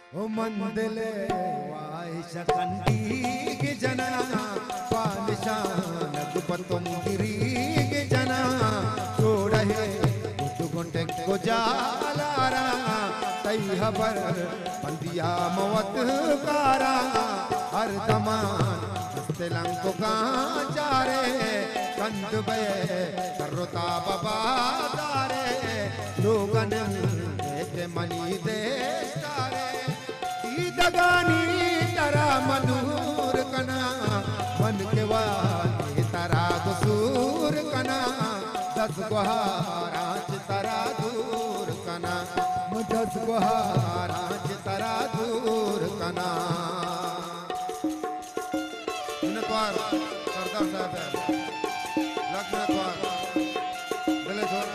ओ मंदले वाय शकंडी के जना पालिशान गुपतुम गिरी के जना छोड़े गुंटे को जालारा तई हबर पंदिया मवत कारा हर दमान तेलंग को कांचारे कंद बे करोता बाबा दारे लोगन के मनी देश तारे दगानी तरा मधुर कना मन के वाले तरा गुसूर कना दस गुहाराज तरा दूर कना 10 गुहाराज तरा दूर कना। द्वार सरदार साहब है लक्ष्मण द्वार गले छोड़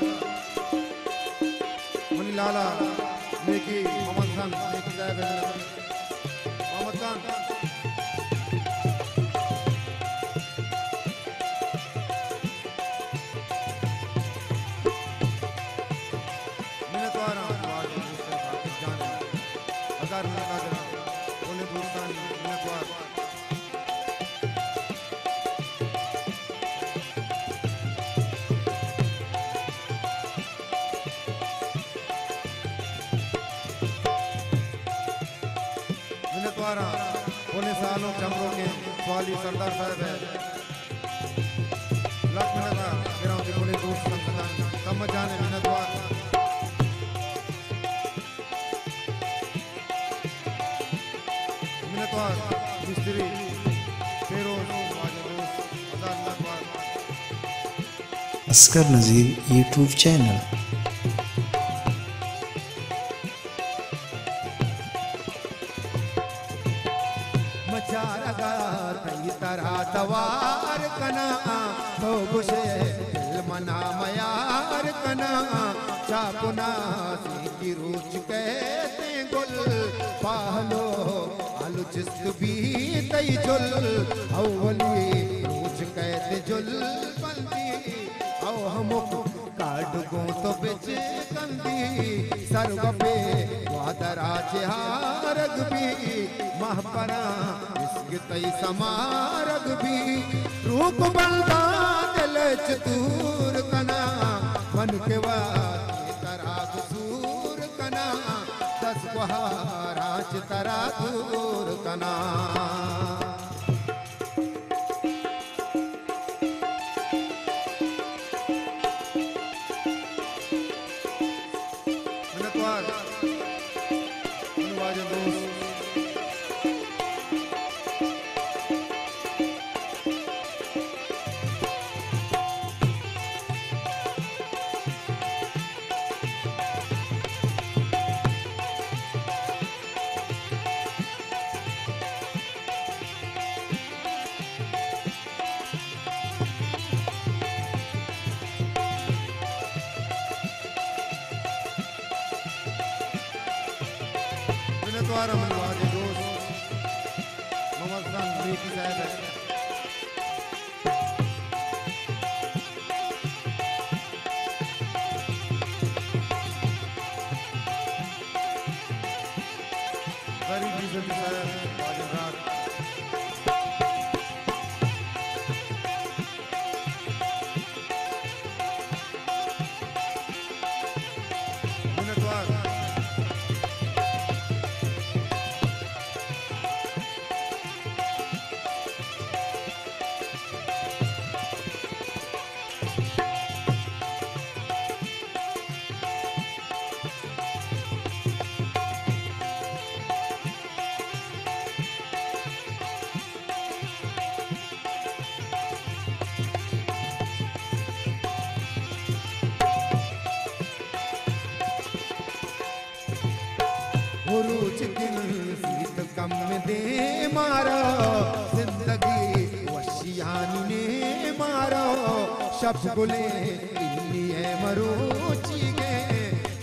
मुनि लाला नेकी मोहम्मद खान नेकी साहब है मोहम्मद खान मैंने द्वार जाने हजार मिनट का उन्हें दूसरा मैंने द्वार उन्हें सालों चमरों के स्वाली सरदार साहब है लक्ष्मण का गिराव की पुलिस दोस्त संगठन कम जाने मिनटवार मिस्त्री फेरोज असगर नज़ीर यूट्यूब चैनल। तरह दवार कना तो गुशे दिल मना मयार कना चापुना की रूच कहते गुल पाहलो आलू जिस्त भी तई जुल अवली रूच कहते जुल बंदी औ हमक काट गो तो बिच कंदी सर्व पे वादरा हारग भी महपरा तई समारग भी रूप बंदा दिल चतुर कना मन के वाले तरा दूर कना 10 गुहाराज तरा दूर कना। द्वारा मनवाजे दोस्त मोहम्मद खान नेकी साहब है गरीबी से साहब वाजिबात रूच दिल सीत कम दे मारो जिंदगी वशियानी ने मारो शब्द गुले इन्हीं मरूची गे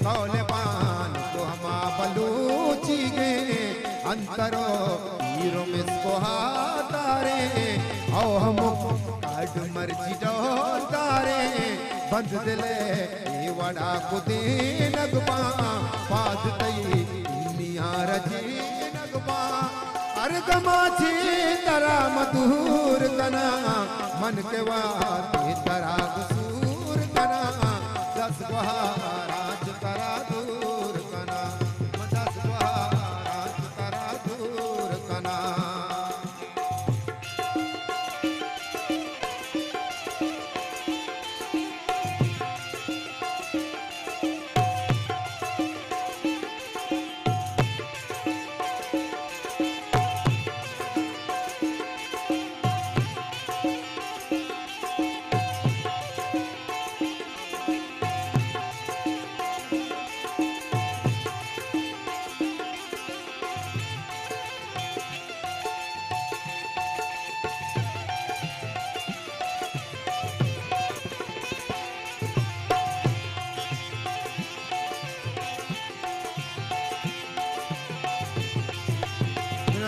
कौले पान को हमा बलूची गे अंतरो हीरो में इसको हातारे औ हम काट मर्जी डोतारे बंद दिले ये वड़ा को दे नगमा पाद तई रजी गमाची तरा मधुर कना मन के वाते तरा कसूर कना दस राज तरा दूर कना दस राज तरा दूर कना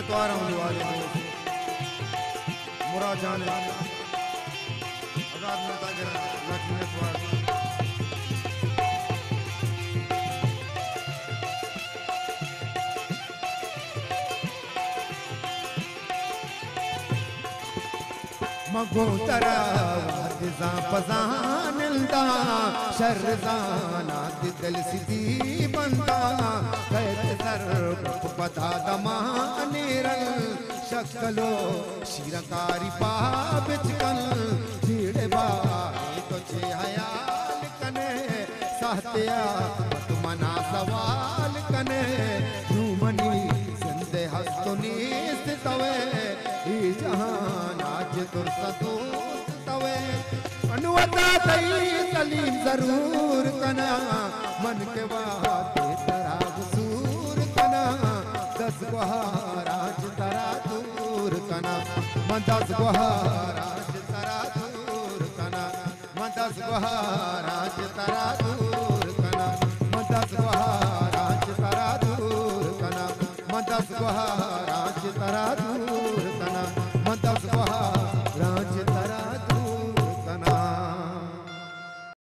तो आ रहा हूँ वाले मुराद जान आजाद नेता के लक्ष्मी द्वार मगो तरा वादिजा पजानंदा शर्जाना दिल सिद्धि बंदा कैद सर पता दमानेरल शक्लो शिरकारी पाबिचकल झीड़े बाई तो छे हयाल कने सहतिया मना सवाल कने झूमनी संदे हस्तुनीस तवे ही जहान आज दुर्सदूत तवे अनुवता तई सलीम जरूर कना मन के वाते तरा सूर कना दस राज तरा दूर कना मन दस राज तरा दूर कना मन दस राज तरा दूर कना मन दस राज तरा दूर कना मन दस राज तरा दूर